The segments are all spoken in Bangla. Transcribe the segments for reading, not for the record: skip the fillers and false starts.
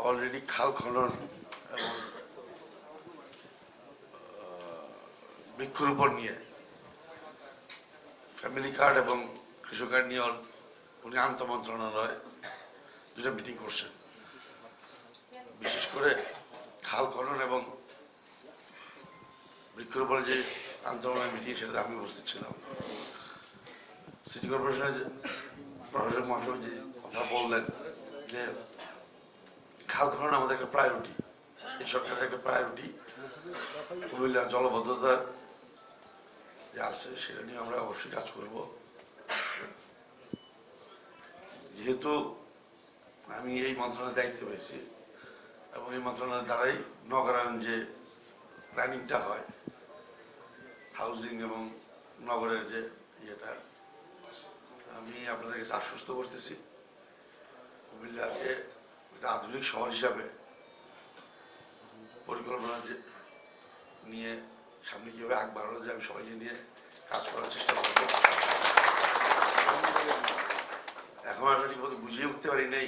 অলরেডি খাল খনন এবং বৃক্ষরোপণ নিয়ে ফ্যামিলি কার্ড এবং কৃষক কার্ড নিয়ে উনি আন্তঃ মন্ত্রণালয় দুটা মিটিং করছেন। বিশেষ করে খাল খনন এবং বৃক্ষরোপণের যে আন্তঃমন্ত্রণালয় মিটিং, সেটাতে আমি উপস্থিত ছিলাম। সিটি কর্পোরেশনের প্রশাসক মহাশয় যে কথা বললেন যে খাল খনন আমাদের একটা প্রায়োরিটি, এই সরকারের একটা প্রায়োরিটি। কুমিল্লার জলবদ্ধতা যে আছে সেটা নিয়ে আমরা অবশ্যই কাজ করব। যেহেতু আমি এই মন্ত্রণালয়ের দায়িত্ব পেয়েছি এবং এই মন্ত্রণালয়ের দ্বারাই নগরায়ণ যে প্ল্যানিংটা হয়, হাউজিং এবং নগরের যে ইয়েটা, আমি আপনাদের কাছে আশ্বস্ত করতেছি কুমিল্লাকে একটা আধুনিক শহর হিসাবে পরিকল্পনা নিয়ে সামনে কিভাবে আগ বাড়ানো যায় আমি সবাইকে নিয়ে কাজ করার চেষ্টা করব। এখন আমরা ঠিকমতো বুঝিয়ে উঠতে পারি নেই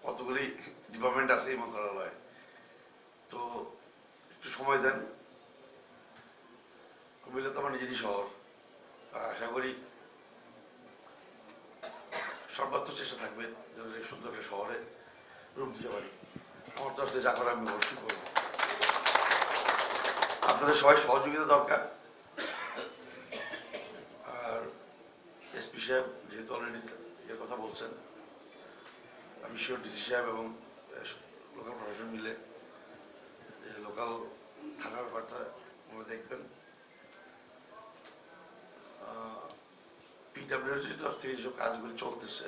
কতগুলি ডিপার্টমেন্ট আছে এই মন্ত্রণালয়ে, তো একটু সময় দেন। কুমিল্লা তো আমার নিজেরই শহর, আশা করি সর্বাত্মক চেষ্টা থাকবে যেন সুন্দর একটা শহরে রূপ দিতে পারি। আমার তরফ থেকে যা করার আমি অবশ্যই করবো। আপনাদের সবাই সহযোগিতা দরকার। আর এসপি সাহেব যেহেতু অলরেডি এর কথা বলছেন, আমি শিওর ডিসি সাহেব এবং লোকাল প্রশাসন মিলে লোকাল থানার ব্যাপারটা দেখবেন। পিডব্লিউডির তরফ থেকে যেসব কাজগুলি চলতেছে,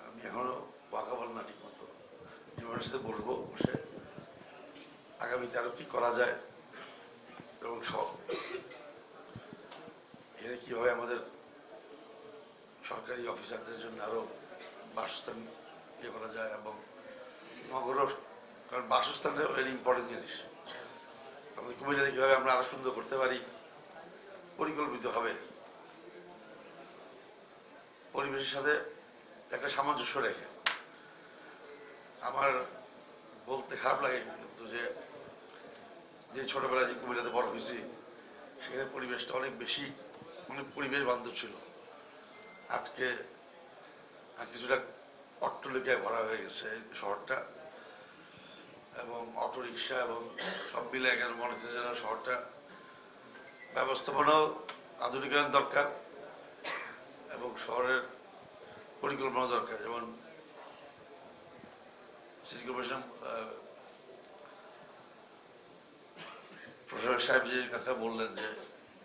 আমি এখনো ওয়াকাবল না ঠিক মতো, ডিপার্টমেন্টের সাথে বসবো, বসে আগামীতে আরো কি করা যায় এবং সব এখানে কিভাবে আমাদের সরকারি অফিসারদের জন্য আরো বাসস্থান ইয়ে করা যায় এবং নগর, কারণ বাসস্থানটা ভেরি ইম্পর্টেন্ট জিনিস। আমাদের কুমিল্লাকে কিভাবে আমরা আরো সুন্দর করতে পারি পরিকল্পিত হবে, পরিবেশের সাথে একটা সামঞ্জস্য রেখে। আমার বলতে খারাপ লাগে কিন্তু যে ছোটবেলায় যে কুমিল্লাতে বড় হয়েছি, সেখানে পরিবেশটা অনেক বেশি, অনেক পরিবেশ বান্ধব ছিল। আজকে কিছুটা অট্টালিকায় ভরা হয়ে গেছে শহরটা, এবং অটো রিক্সা এবং সব মিলে এখানে মনে হচ্ছে যেন শহরটা ব্যবস্থাপনাও আধুনিকায়ন দরকার এবং শহরের পরিকল্পনা দরকার। যেমন সিটি কর্পোরেশন প্রশাসক সাহেব যে কথা বললেন যে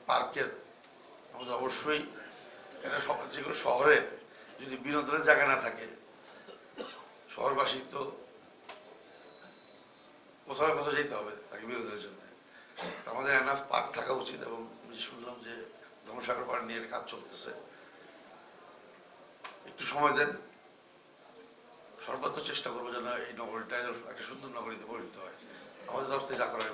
পার্কের আমাদের অবশ্যই এটা যে কোনো শহরে যদি বিনোদনের জায়গা না থাকে, শহরবাসী তো কোথাও কোথাও যেতে হবে তাকে বিনোদনের জন্য। আমাদের এনাফ পার্ক থাকা উচিত। এবং শুনলাম যে ধর্মসাগর পার্ক নিয়ে কাজ চলতেছে, একটু সময় দেন, সর্বাত্মক চেষ্টা করবো যেন এই নগরীটা একটা সুন্দর নগরীতে পরিণত হয়। আমাদের তরফ থেকে যা করার